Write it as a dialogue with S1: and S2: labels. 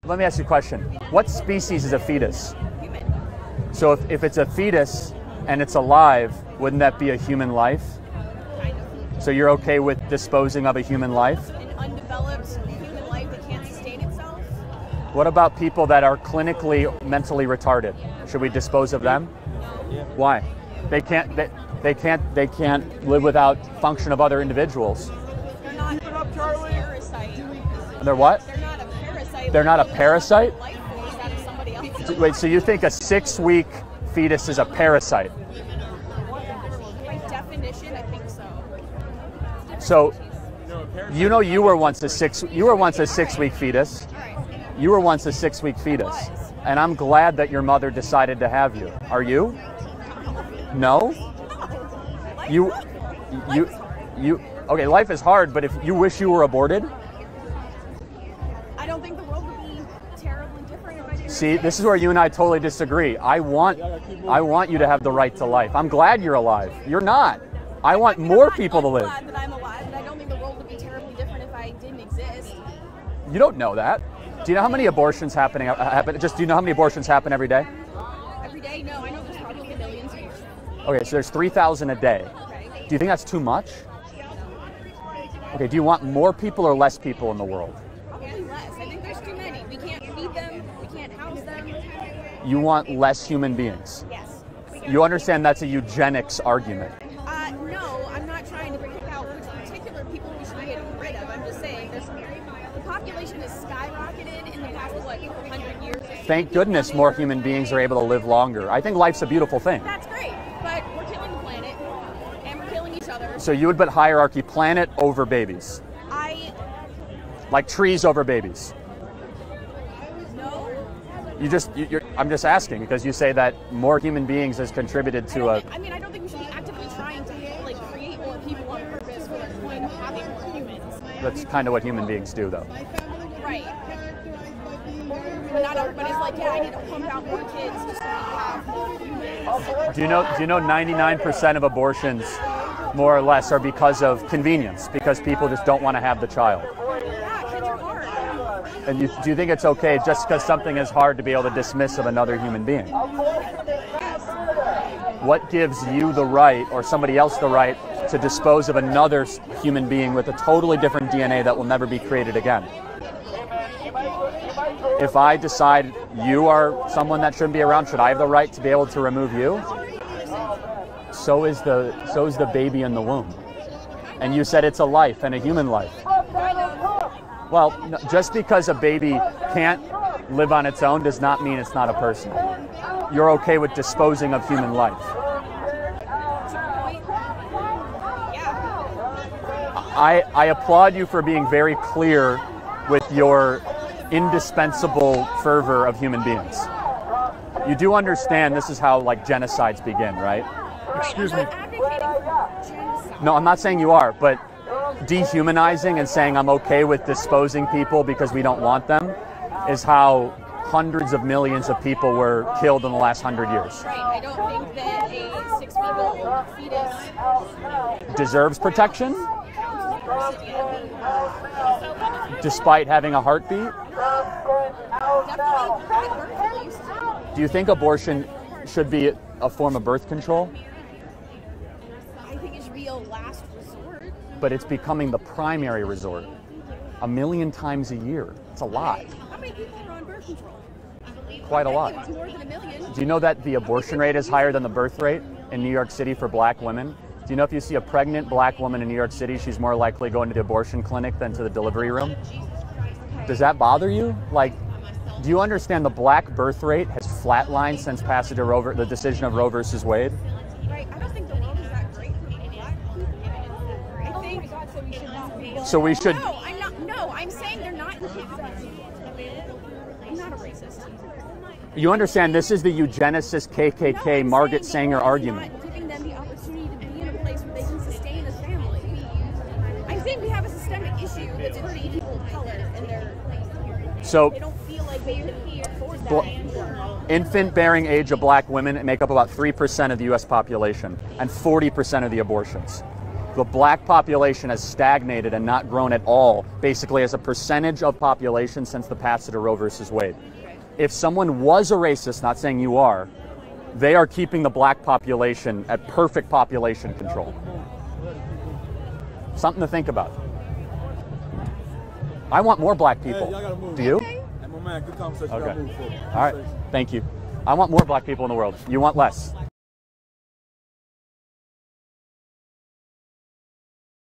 S1: Let me ask you a question. What species is a fetus?
S2: Human.
S1: So if it's a fetus and it's alive, wouldn't that be a human life?
S2: Kind of.
S1: So you're okay with disposing of a human life?
S2: An undeveloped human life that can't sustain itself?
S1: What about people that are clinically mentally retarded? Should we dispose of them?
S2: No.
S1: Why? They can't live without function of other individuals.
S2: They're not a parasite.
S1: They're what?
S2: They're not a parasite.
S1: They're not a parasite?
S2: Life force out of somebody else.
S1: Wait, so you think a 6-week fetus is a parasite?
S2: By definition, I think so.
S1: So you know you were once a 6-week fetus. You were once a 6-week fetus. And I'm glad that your mother decided to have you. Are you? No? You okay, life is hard, but if you wish you were aborted?
S2: I don't think the world would be terribly different if I didn't.
S1: See, this is where you and I totally disagree. I want you to have the right to life. I'm glad you're alive. You're not. I want more people to live.
S2: I'm glad that I'm alive, but I don't think the world would be terribly different if I didn't exist.
S1: You don't know that. Do you know how many abortions happen? Do you know how many abortions happen every day?
S2: Every day? No, I know there's probably millions.
S1: Okay, so there's 3,000 a day.
S2: Okay.
S1: Do you think that's too much? Okay, do you want more people or less people in the world?
S2: Probably less. I think there's too many. We can't feed them. We can't house them.
S1: You want less human beings?
S2: Yes.
S1: You understand that's a eugenics argument.
S2: No, I'm not trying to pick out which particular people we should get rid of. I'm just saying the population has skyrocketed in the past, what, 100 years?
S1: Thank goodness more human beings are able to live longer. I think life's a beautiful thing.
S2: That's great, but we're killing the planet, and we're killing each other.
S1: So you would put hierarchy planet over babies? Like trees over babies?
S2: No.
S1: I'm just asking because you say that more human beings has contributed to a...
S2: I mean, I don't think we should be actively trying to create more people on purpose for the point of having more humans.
S1: That's kind of what human beings do, though.
S2: Right. But not everybody's like, yeah, I need to pump out more kids just so we have more humans.
S1: Do you know 99% of abortions, more or less, are because of convenience, because people just don't want to have the child?
S2: Yeah, kids are hard.
S1: And do you think it's okay just because something is hard to be able to dismiss of another human being? What gives you the right, or somebody else the right, to dispose of another human being with a totally different DNA that will never be created again? If I decide you are someone that shouldn't be around, should I have the right to be able to remove you? So is the baby in the womb. And you said it's a life, and a human life. Well, just because a baby can't live on its own does not mean it's not a person. You're okay with disposing of human life. I applaud you for being very clear with your indispensable fervor of human beings. You do understand this is how genocides begin, right?
S3: Excuse me.
S1: No, I'm not saying you are, but dehumanizing and saying I'm okay with disposing people because we don't want them is how hundreds of millions of people were killed in the last 100 years.
S2: Right. I don't think that a 6-week-old fetus
S1: deserves protection, despite having a heartbeat. Do you think abortion should be a form of birth control?
S2: I think it should be a last resort.
S1: But it's becoming the primary resort. 1 million times a year. It's a lot.
S2: How many people are on birth control?
S1: Quite a lot.
S2: It's more than 1 million.
S1: Do you know that the abortion rate is higher than the birth rate in New York City for black women? Do you know if you see a pregnant black woman in New York City, she's more likely going to the abortion clinic than to the delivery room? Does that bother you? Do you understand the black birth rate has flatlined since passage of the decision of Roe versus Wade?
S2: Right. I don't think the world is that great for black people. I think so we should not be.
S1: So we should.
S2: No, I'm not. No, I'm saying they're not. I'm not a racist.
S1: You understand this is the eugenicist KKK Margaret Sanger argument.
S2: Not giving them the opportunity to be in a place where they can sustain a family. I'm saying we have a systemic issue that's hurting people of color, and they don't feel like they can afford that anymore.
S1: Infant-bearing age of black women make up about 3% of the U.S. population and 40% of the abortions. The black population has stagnated and not grown at all, basically as a percentage of population since the passage of Roe versus Wade. If someone was a racist, not saying you are, they are keeping the black population at perfect population control. Something to think about. I want more black people. Do you?
S3: Hey, my man, good conversation.
S1: Okay. All right. Thank you. I want more black people in the world. You want less.